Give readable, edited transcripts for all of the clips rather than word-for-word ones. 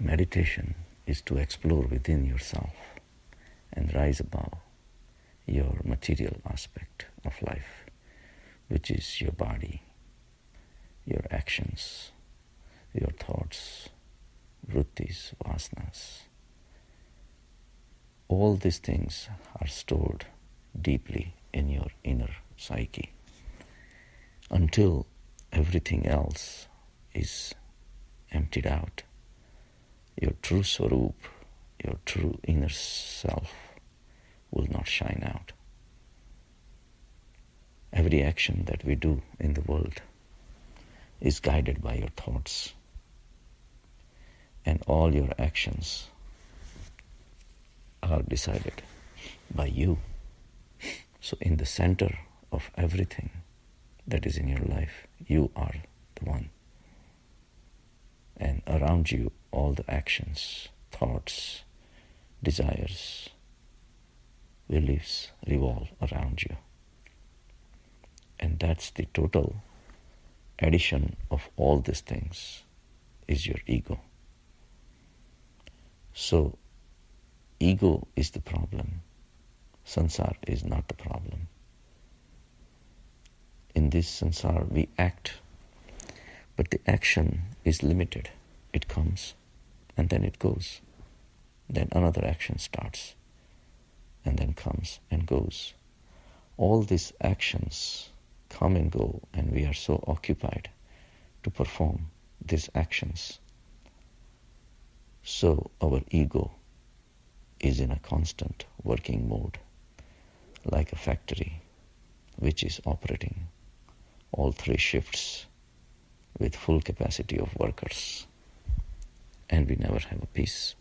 Meditation is to explore within yourself and rise above your material aspect of life, which is your body, your actions, your thoughts, vrittis, vasanas. All these things are stored deeply in your inner psyche until everything else is emptied out. Your true swarup, your true inner self will not shine out. Every action that we do in the world is guided by your thoughts, and all your actions are decided by you. So in the center of everything that is in your life, you are the one. And around you, all the actions, thoughts, desires, beliefs revolve around you. And that's the total addition of all these things is your ego. So, ego is the problem. Sansar is not the problem. In this sansar, we act, but the action is limited. It comes and then it goes. Then another action starts and then comes and goes. All these actions come and go, and we are so occupied to perform these actions. So our ego is in a constant working mode, like a factory which is operating all 3 shifts with full capacity of workers, and we never have a peace.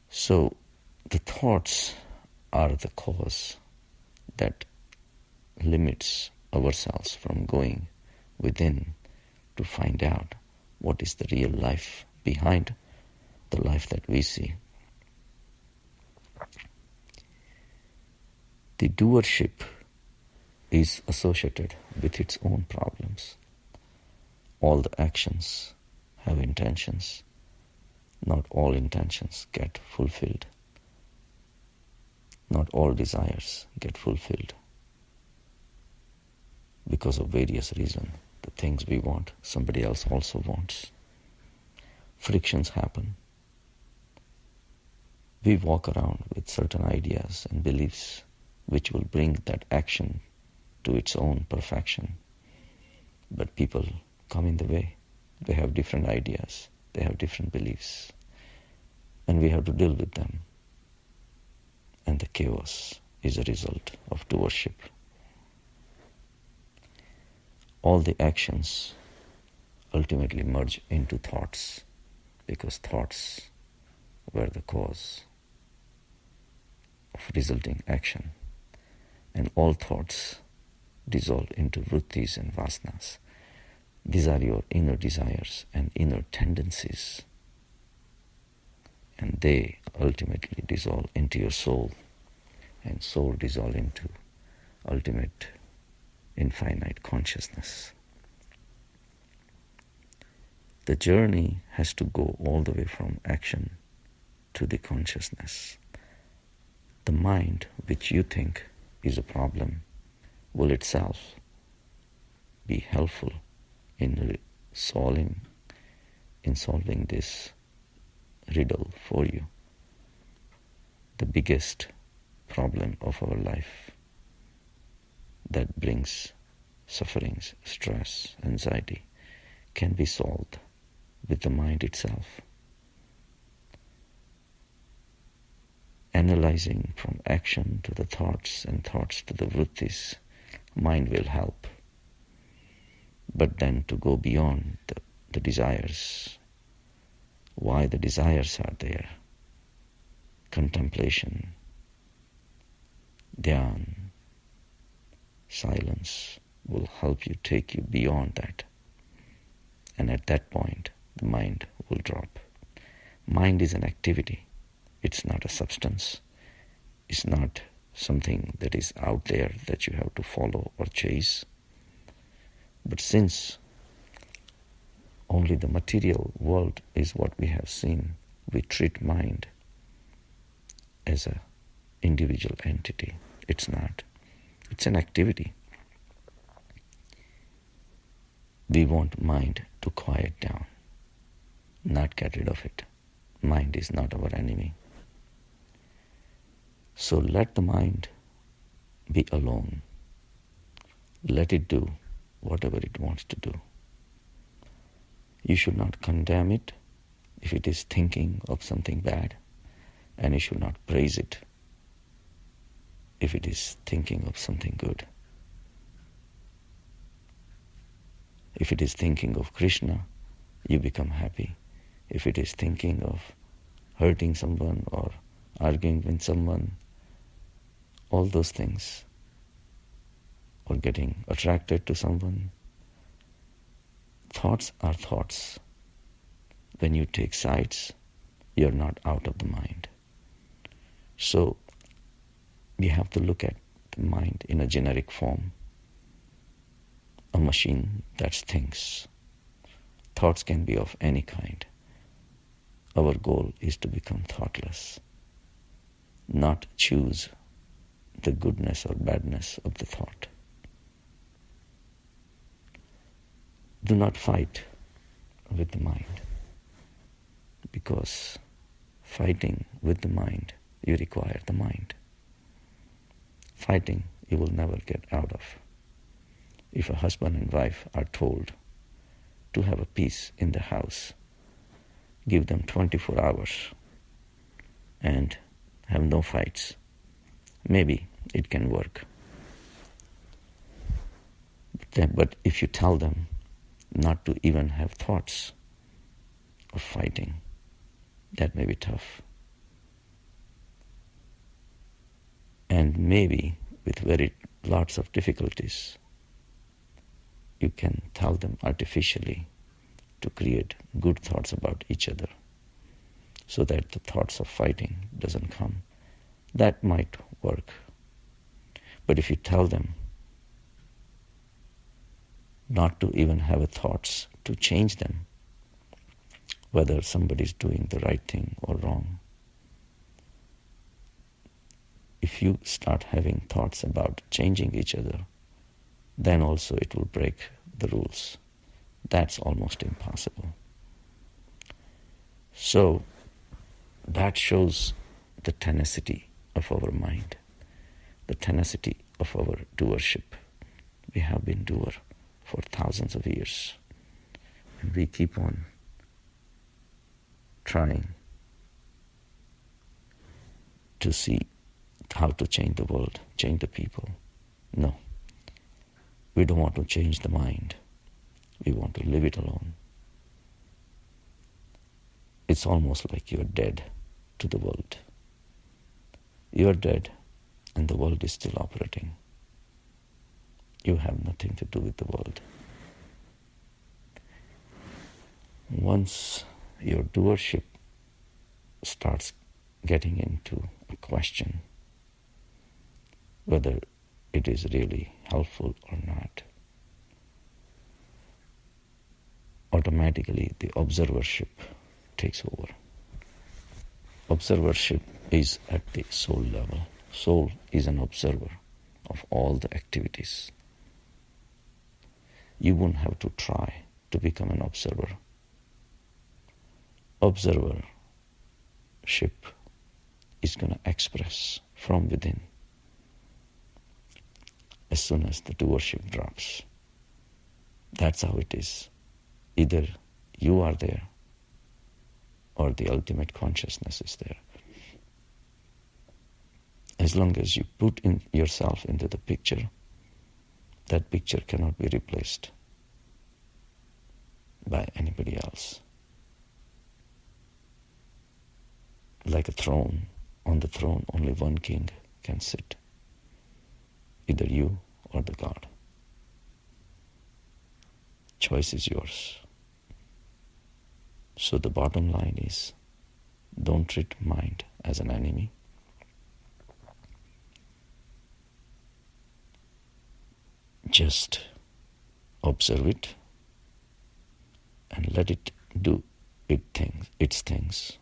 So the thoughts are the cause that limits ourselves from going within to find out what is the real life behind the life that we see. The doership is associated with its own problems. All the actions have intentions. Not all intentions get fulfilled. Not all desires get fulfilled. Because of various reasons, the things we want, somebody else also wants. Frictions happen. We walk around with certain ideas and beliefs which will bring that action to its own perfection. But people come in the way. They have different ideas. They have different beliefs. And we have to deal with them. And the chaos is a result of doership. All the actions ultimately merge into thoughts, because thoughts were the cause of resulting action. And all thoughts dissolve into vrittis and vasanas. These are your inner desires and inner tendencies. And they ultimately dissolve into your soul. And soul dissolve into ultimate infinite consciousness. The journey has to go all the way from action to the consciousness. The mind, which you think is a problem, will itself be helpful in solving this riddle for you. The biggest problem of our life that brings sufferings, stress, anxiety can be solved with the mind itself. Analyzing from action to the thoughts and thoughts to the vrittis, mind will help. But then to go beyond the desires, why the desires are there, contemplation, dhyan, silence will help you, take you beyond that. And at that point, the mind will drop. Mind is an activity. It's not a substance. It's not something that is out there that you have to follow or chase. But since only the material world is what we have seen. We treat mind as an individual entity. It's not. It's an activity. We want mind to quiet down, not get rid of it. Mind is not our enemy. So let the mind be alone. Let it do whatever it wants to do. You should not condemn it if it is thinking of something bad, and you should not praise it if it is thinking of something good. If it is thinking of Krishna, you become happy. If it is thinking of hurting someone or arguing with someone, all those things, or getting attracted to someone, thoughts are thoughts. When you take sides, you're not out of the mind. So we have to look at the mind in a generic form, a machine that thinks. Thoughts can be of any kind. Our goal is to become thoughtless, not choose the goodness or badness of the thought. Do not fight with the mind, because fighting with the mind, you require the mind. Fighting you will never get out of. If a husband and wife are told to have a peace in the house, give them 24 hours and have no fights, maybe it can work. But if you tell them not to even have thoughts of fighting, that may be tough. And maybe with very lots of difficulties, you can tell them artificially to create good thoughts about each other so that the thoughts of fighting doesn't come. That might work. But if you tell them not to even have thoughts to change them, whether somebody is doing the right thing or wrong, if you start having thoughts about changing each other, then also it will break the rules. That's almost impossible. So that shows the tenacity of our mind, the tenacity of our doership. We have been doer for thousands of years, and we keep on trying to see how to change the world, change the people. No, we don't want to change the mind. We want to leave it alone. It's almost like you're dead to the world. You're dead and the world is still operating. You have nothing to do with the world. Once your doership starts getting into a question, whether it is really helpful or not, automatically the observership takes over. Observership is at the soul level. Soul is an observer of all the activities. You won't have to try to become an observer. Observership is going to express from within as soon as the doership drops. That's how it is. Either you are there or the ultimate consciousness is there. As long as you put in yourself into the picture, that picture cannot be replaced by anybody else. Like a throne, on the throne only one king can sit, either you or the God. Choice is yours. So the bottom line is, don't treat mind as an enemy. Just observe it and let it do its things.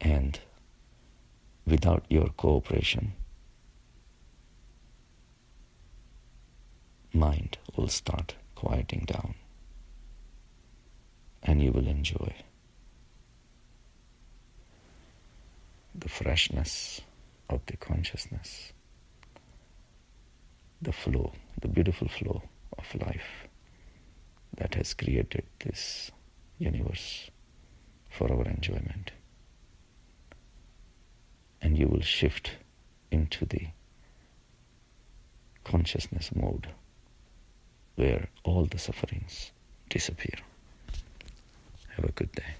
And without your cooperation, mind will start quieting down, and you will enjoy the freshness of the consciousness, the flow, the beautiful flow of life that has created this universe for our enjoyment. And you will shift into the consciousness mode where all the sufferings disappear. Have a good day.